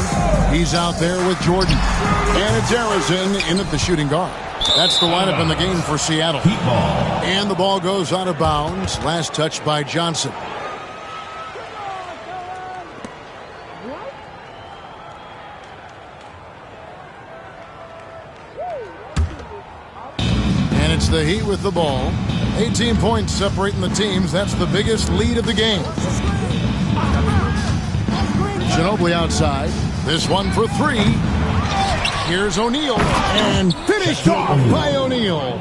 He's out there with Jordan. And it's Harrison in at the shooting guard. That's the lineup in the game for Seattle. And the ball goes out of bounds. Last touch by Johnson. And it's the Heat with the ball. 18 points separating the teams. That's the biggest lead of the game. Ginobili outside. This one for three. Here's O'Neal. And finished off by O'Neal.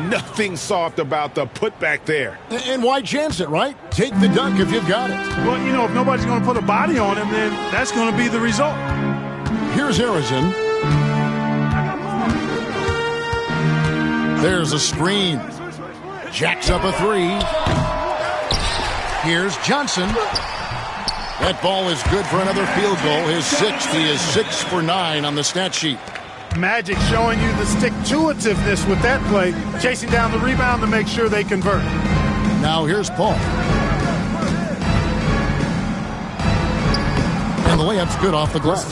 Nothing soft about the putback there. And why chance it, right? Take the dunk if you've got it. Well, you know, if nobody's going to put a body on him, then that's going to be the result. Here's Harrison. There's a screen. Jacks up a three. Here's Johnson. That ball is good for another field goal. His sixth. He is 6 for 9 on the stat sheet. Magic showing you the stick-to-itiveness with that play, chasing down the rebound to make sure they convert. Now here's Paul. And the layup's good off the glass.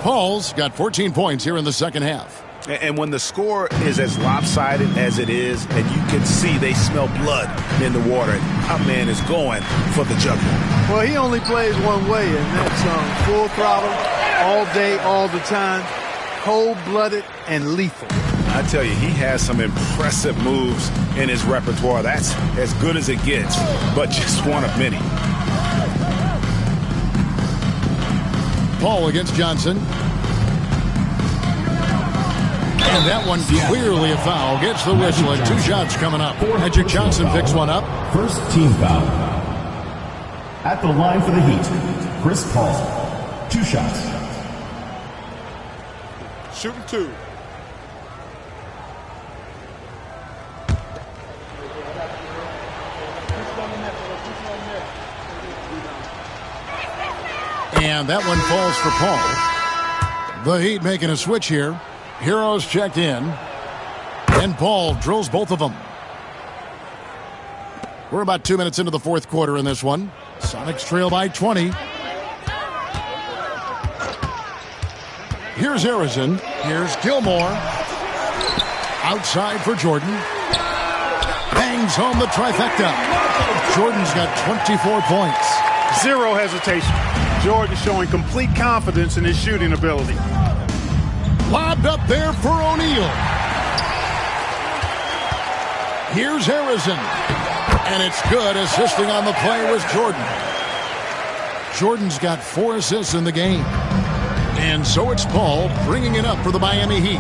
Paul's got 14 points here in the second half. And when the score is as lopsided as it is, and you can see they smell blood in the water, our man is going for the jugular. Well, he only plays one way, and that's full throttle, all day, all the time, cold-blooded and lethal. I tell you, he has some impressive moves in his repertoire. That's as good as it gets, but just one of many. Paul against Johnson. And that one clearly a foul. Gets the whistle and 2 shots coming up. Magic Johnson picks one up. First team foul. At the line for the Heat, Chris Paul. 2 shots. Shooting 2. And that one falls for Paul. The Heat making a switch here. Heroes checked in. And Paul drills both of them. We're about 2 minutes into the fourth quarter in this one. Sonics trail by 20. Here's Harrison. Here's Gilmore. Outside for Jordan. Bangs home the trifecta. Jordan's got 24 points. Zero hesitation. Jordan showing complete confidence in his shooting ability. Lobbed up there for O'Neal. Here's Harrison. And it's good. Assisting on the play was Jordan. Jordan's got 4 assists in the game. And so it's Paul bringing it up for the Miami Heat.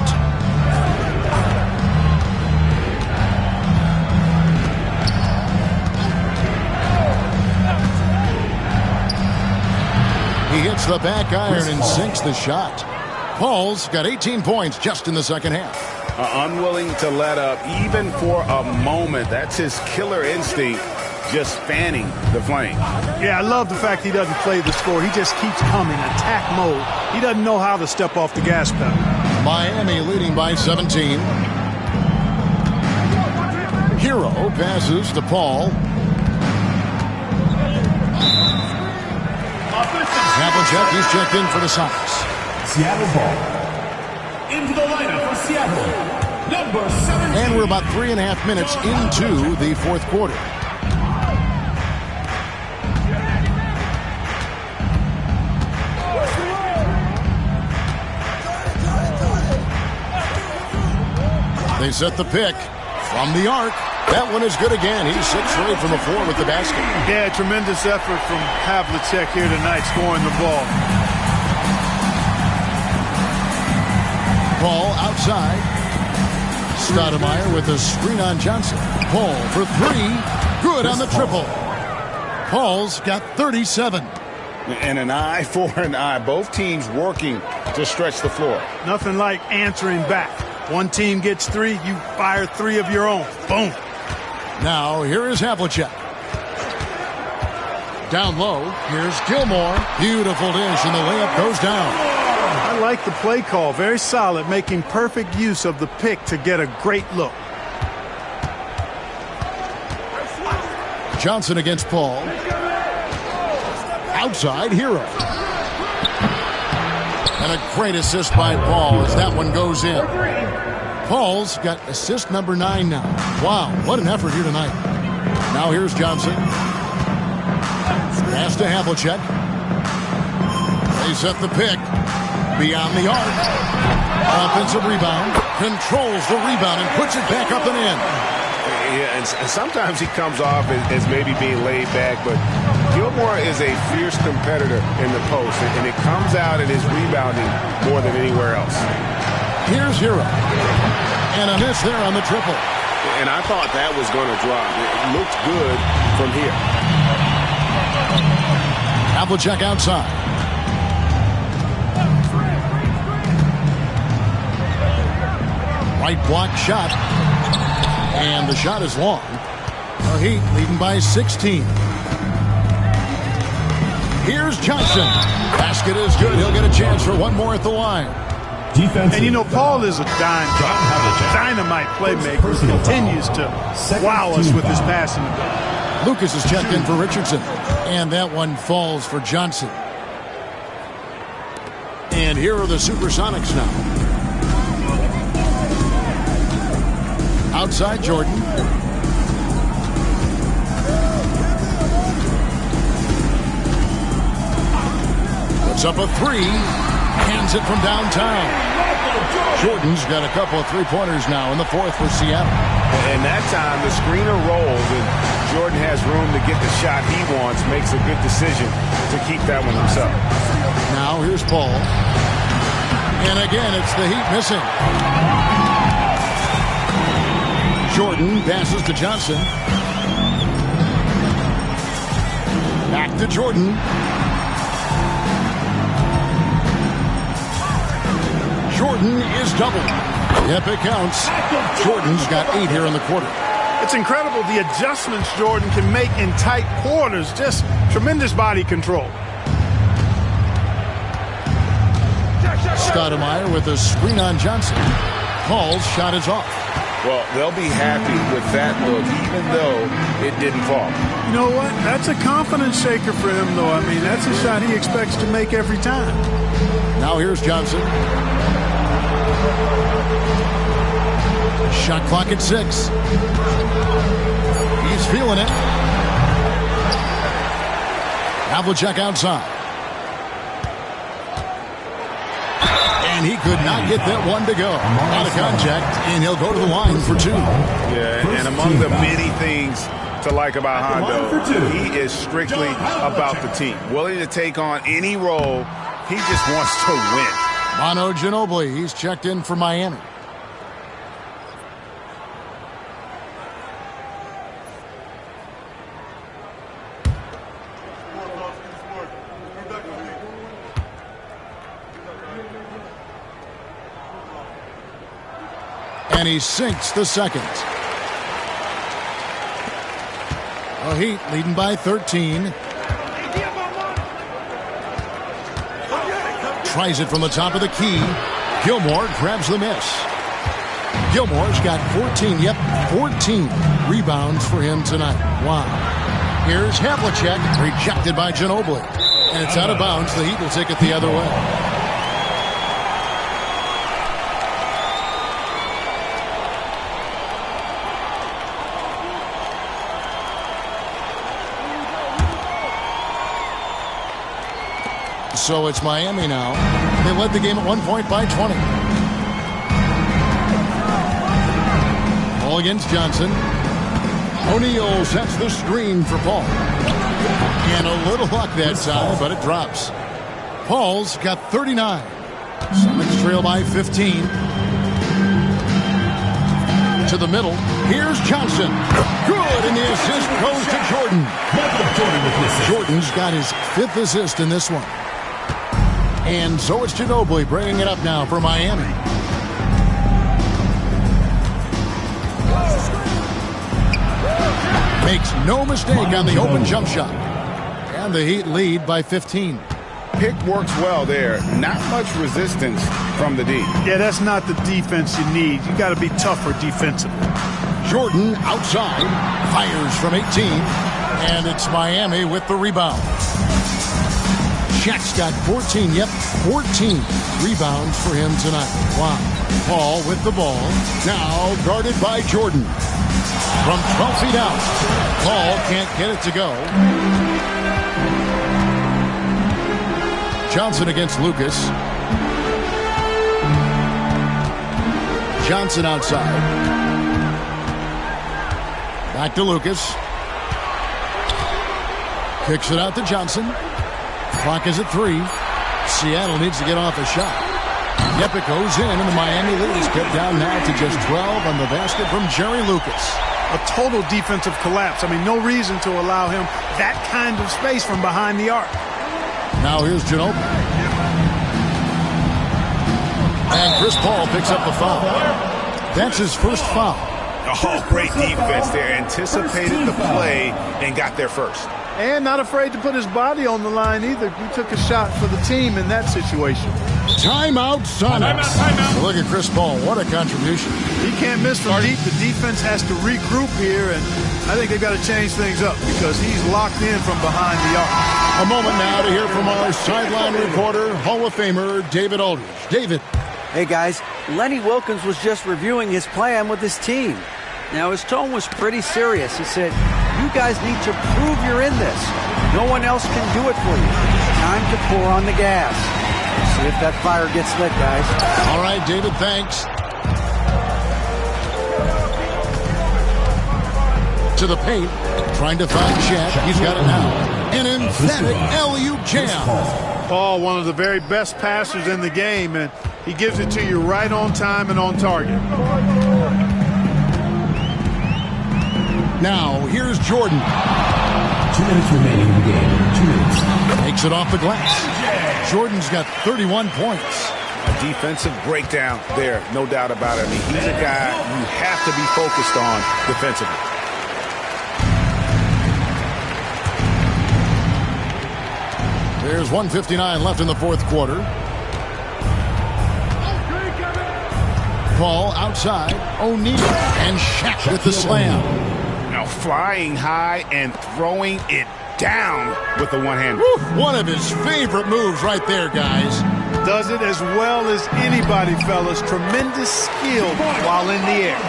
He hits the back iron and sinks the shot. Paul's got 18 points just in the second half. Unwilling to let up even for a moment. That's his killer instinct, just fanning the flame. Yeah, I love the fact he doesn't play the score. He just keeps coming, attack mode. He doesn't know how to step off the gas pedal. Miami leading by 17. Hero passes to Paul. Havlicek, he's checked in for the Sonics. Seattle ball. Into the lineup for Seattle, number 17. And we're about 3.5 minutes into the fourth quarter. They set the pick from the arc. That one is good again. He's 6 straight from the floor with the basket. Yeah, tremendous effort from Havlicek here tonight, scoring the ball. Paul outside. Stoudemire with a screen on Johnson. Paul for 3. Good on the triple. Paul's got 37. And an eye for an eye. Both teams working to stretch the floor. Nothing like answering back. One team gets 3, you fire 3 of your own. Boom. Now, here is Havlicek. Down low, here's Gilmore. Beautiful dish, and the layup goes down. I like the play call. Very solid, making perfect use of the pick to get a great look. Johnson against Paul. Outside, Hero. And a great assist by Paul as that one goes in. Paul's got assist number 9 now. Wow, what an effort here tonight. Now here's Johnson. Pass to Havlicek. They set the pick. Beyond the arc. Offensive rebound. Controls the rebound and puts it back up and in. Yeah, and sometimes he comes off as maybe being laid back, but Gilmore is a fierce competitor in the post, and it comes out in his rebounding more than anywhere else. Here's Hero. And a miss there on the triple. And I thought that was going to drop. It looked good from here. Havlicek outside. Right block shot. And the shot is long. The Heat leading by 16. Here's Johnson. Basket is good. He'll get a chance for one more at the line. And you know, Paul is a dynamite playmaker. He continues to wow us with his passing. Lucas is checked in for Richardson. And that one falls for Johnson. And here are the Supersonics now. Outside Jordan. Puts up a 3. Hands it from downtown. Jordan's got a couple of three-pointers now in the 4th for Seattle. And that time the screener rolls and Jordan has room to get the shot he wants. Makes a good decision to keep that one himself. Now here's Paul. And again it's the Heat missing. Jordan passes to Johnson. Back to Jordan. Jordan is doubled. Yep, it counts. Jordan's got 8 here in the quarter. It's incredible the adjustments Jordan can make in tight quarters. Just tremendous body control. Stoudemire with a screen on Johnson. Paul's shot is off. Well, they'll be happy with that look, even though it didn't fall. You know what? That's a confidence shaker for him, though. I mean, that's a shot he expects to make every time. Now here's Johnson. Shot clock at 6. He's feeling it. Havlicek outside. And he could not get that one to go. Out of contact, and he'll go to the line for 2. Yeah, and among the many things to like about Hondo, he is strictly about the team. Willing to take on any role. He just wants to win. Manu Ginobili, he's checked in for Miami. And he sinks the second. The Heat leading by 13. Tries it from the top of the key. Gilmore grabs the miss. Gilmore's got 14, 14 rebounds for him tonight. Wow. Here's Havlicek, rejected by Ginobili. And it's out of bounds. The Heat will take it the other way. So it's Miami now. They led the game at 1 point by 20. Paul against Johnson. O'Neal sets the screen for Paul. And a little luck that time, but it drops. Paul's got 39. Summons trail by 15. To the middle. Here's Johnson. Good, and the assist goes to Jordan. Jordan's got his 5th assist in this one. And so it's Ginobili bringing it up now for Miami. makes no mistake on the open jump shot. And the Heat lead by 15. Pick works well there. Not much resistance from the D. Yeah, that's not the defense you need. You got to be tougher defensively. Jordan outside, fires from 18, and it's Miami with the rebound. Shaq's got 14, 14 rebounds for him tonight. Wow. Paul with the ball, now guarded by Jordan. From 12 feet out, Paul can't get it to go. Johnson against Lucas. Johnson outside. Back to Lucas. Kicks it out to Johnson. Clock is at 3. Seattle needs to get off a shot. Yep, it goes in, and the Miami lead is cut down now to just 12 on the basket from Jerry Lucas. A total defensive collapse. I mean, no reason to allow him that kind of space from behind the arc. Now here's Ginobili. And Chris Paul picks up the foul. That's his first foul. Oh, great defense there. Anticipated the play and got there first. And not afraid to put his body on the line either. He took a shot for the team in that situation. Timeout, Sonics. Timeout. Look at Chris Paul. What a contribution. He can't miss from deep. The defense has to regroup here, and I think they've got to change things up because he's locked in from behind the arc. A moment now to hear from our sideline reporter, Hall of Famer David Aldridge. David. Hey, guys. Lenny Wilkins was just reviewing his plan with his team. Now, his tone was pretty serious. He said, you guys need to prove you're in this. No one else can do it for you. Time to pour on the gas. See if that fire gets lit, guys. All right, David, thanks. To the paint, trying to find Shaq. He's got it now. An emphatic LU jam. Paul, one of the very best passers in the game, and he gives it to you right on time and on target. Now, here's Jordan. 2 minutes remaining in the game. 2 minutes. Takes it off the glass. Jordan's got 31 points. A defensive breakdown there, no doubt about it. I mean, he's a guy you have to be focused on defensively. There's 1:59 left in the fourth quarter. Paul outside. O'Neal and Shaq with the slam. Now flying high and throwing it down with the one-hand. One of his favorite moves right there, guys. Does it as well as anybody, fellas. Tremendous skill while in the air.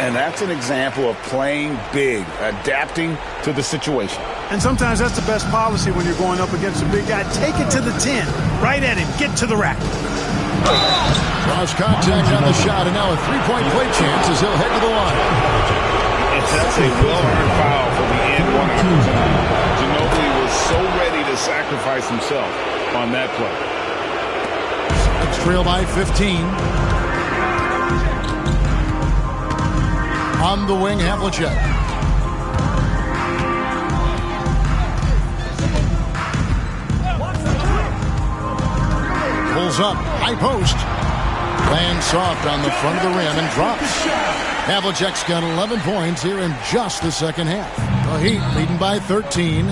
And that's an example of playing big, adapting to the situation. And sometimes that's the best policy when you're going up against a big guy. Take it to the 10. Right at him. Get to the rack. Cross contact on the shot, and now a three-point play chance as he'll head to the line. And that's a well-earned foul for the end one opportunity. Ginobili was so ready to sacrifice himself on that play. It's trailed by 15. On the wing, Havlicek. Pulls up, high post. Lands soft on the front of the rim and drops. Havlicek's got 11 points here in just the second half. The Heat leading by 13.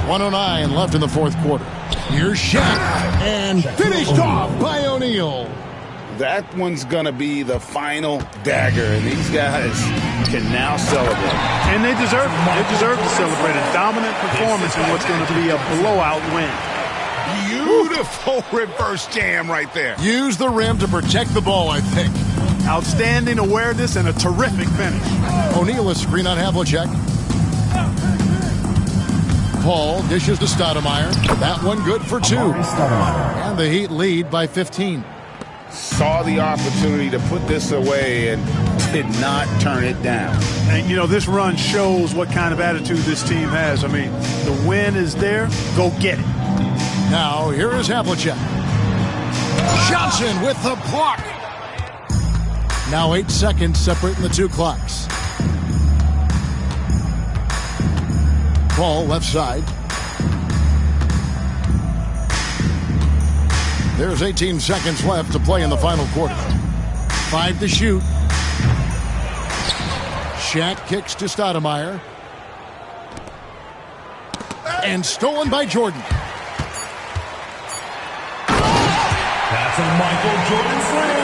1:09 left in the fourth quarter. Here's Shaq, and finished off by O'Neal. That one's going to be the final dagger, and these guys can now celebrate. And they deserve it. They deserve to celebrate a dominant performance in what's going to be a blowout win. Beautiful reverse jam right there. Use the rim to protect the ball, I think. Outstanding awareness and a terrific finish. O'Neal a screen on Havlicek. Paul dishes to Stoudemire. That one good for 2. And the Heat lead by 15. Saw the opportunity to put this away and did not turn it down. And, you know, this run shows what kind of attitude this team has. I mean, the win is there. Go get it. Now, here is Havlicek. Johnson with the block. Now 8 seconds separating the two clocks. Paul left side. There's 18 seconds left to play in the final quarter. 5 to shoot. Shaq kicks to Stoudemire. And stolen by Jordan. That's a Michael Jordan slam.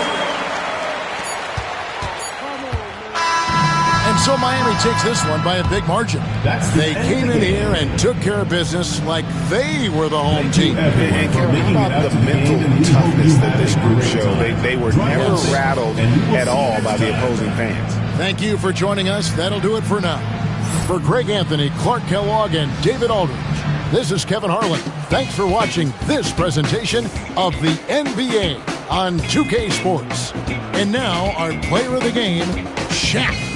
And so Miami takes this one by a big margin. They came in here and took care of business like they were the home team. And how about the mental toughness that this group showed? They were never rattled at all by the opposing fans. Thank you for joining us. That'll do it for now. For Greg Anthony, Clark Kellogg, and David Aldridge, this is Kevin Harlan. Thanks for watching this presentation of the NBA on 2K Sports. And now our player of the game, Shaq.